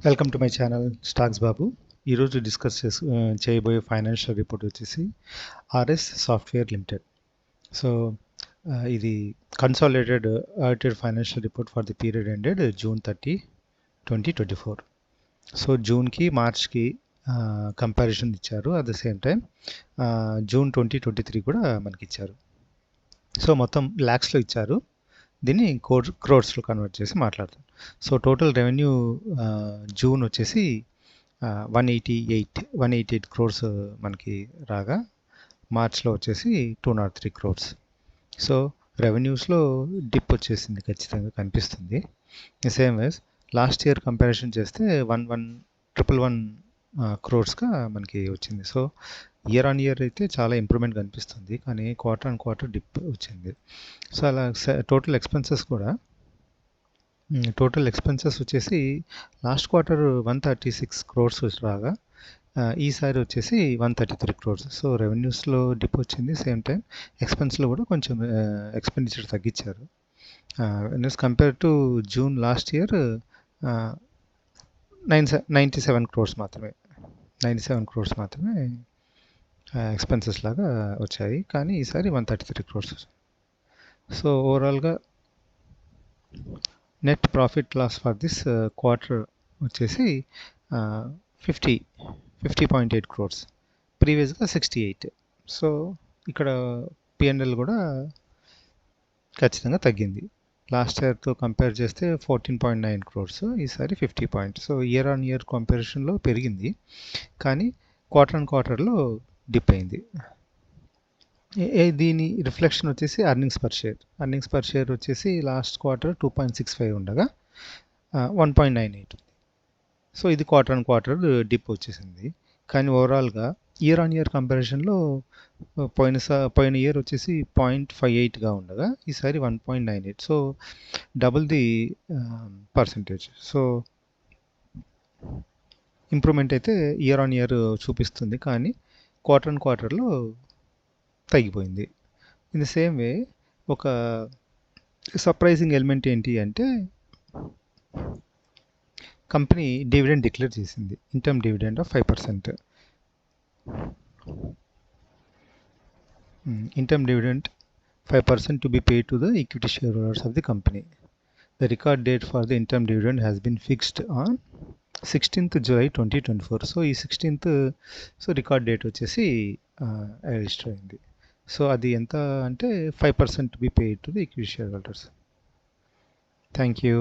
Welcome to my channel stocks Babu. ఈరోజు discuss చేయబోయే financial report వచ్చేసి ఆర్ఎస్ సాఫ్ట్వేర్ లిమిటెడ్. సో ఇది consolidated audited financial report for the period ended June 30, 2024. So జూన్కి మార్చ్కి comparison ఇచ్చారు. At the same time June 2023 కూడా మనకి ఇచ్చారు. సో మొత్తం ల్యాక్స్లో ఇచ్చారు. దీన్ని క్రోర్స్లో కన్వర్ట్ చేసి మాట్లాడతాం. సో టోటల్ రెవెన్యూ జూన్ వచ్చేసి 188 క్రోర్స్ మనకి రాగా, మార్చ్లో వచ్చేసి 203 క్రోర్స్. సో రెవెన్యూస్లో డిప్ వచ్చేసింది, ఖచ్చితంగా కనిపిస్తుంది. సేమ్ వేస్ లాస్ట్ ఇయర్ కంపారిజన్ చేస్తే 111 క్రోర్స్గా మనకి వచ్చింది. సో ఇయర్ ఆన్ ఇయర్ అయితే చాలా ఇంప్రూవ్మెంట్ కనిపిస్తుంది, కానీ క్వార్టర్ ఆన్ క్వార్టర్ డిప్ వచ్చింది. సో అలా టోటల్ ఎక్స్పెన్సెస్ వచ్చేసి లాస్ట్ క్వార్టర్ 136 క్రోర్స్ రాగా, ఈసారి వచ్చేసి 133 క్రోర్స్. సో రెవెన్యూస్లో డిప్ వచ్చింది, సేమ్ టైం ఎక్స్పెన్స్లో కూడా కొంచెం ఎక్స్పెండిచర్ తగ్గించారు. Compare to June last year 97 crores మాత్రమే ఎక్స్పెన్సెస్ లాగా వచ్చాయి, కానీ ఈసారి 133 క్రోర్స్. సో ఓవరాల్గా net profit loss for this quarter వచ్చేసి 50.8 క్రోర్స్, ప్రీవియస్గా 68. సో ఇక్కడ పిఎన్ఎల్ కూడా ఖచ్చితంగా తగ్గింది. లాస్ట్ ఇయర్తో కంపేర్ చేస్తే 14.9 క్రోర్స్, ఈసారి 50 point. So year on year కంపారిజన్లో పెరిగింది, కానీ క్వార్టర్ ఆన్ క్వార్టర్లో డిప్ అయింది. దీని రిఫ్లెక్షన్ వచ్చేసి అర్నింగ్స్ పర్ షేర్ వచ్చేసి లాస్ట్ క్వార్టర్ 2.65 ఉండగా 1.98 ఉంది. సో ఇది క్వార్టర్ ఆన్ క్వార్టర్ డిప్ వచ్చేసింది, కానీ ఓవరాల్గా ఇయర్ ఆన్ ఇయర్ కంపారిజన్లో పోయిన ఇయర్ వచ్చేసి 0.58గా ఉండగా ఈసారి 1.98. So double the percentage. So improvement అయితే ఇయర్ ఆన్ ఇయర్ చూపిస్తుంది, కానీ క్వార్టర్ ఆన్ క్వార్టర్లో తగ్గిపోయింది. ఇన్ ద సేమ్ వే ఒక సర్ప్రైజింగ్ ఎలిమెంట్ ఏంటి అంటే, కంపెనీ డివిడెండ్ డిక్లేర్ చేసింది, interim dividend of 5%. Interim dividend 5% to be paid to the equity share holders of the company. The record date for the interim dividend has been fixed on 16th July 2024. So ఈ 16th record date వచ్చేసి register అయింది. So అది ఎంత అంటే 5% be paid to the equity share holders. Thank you.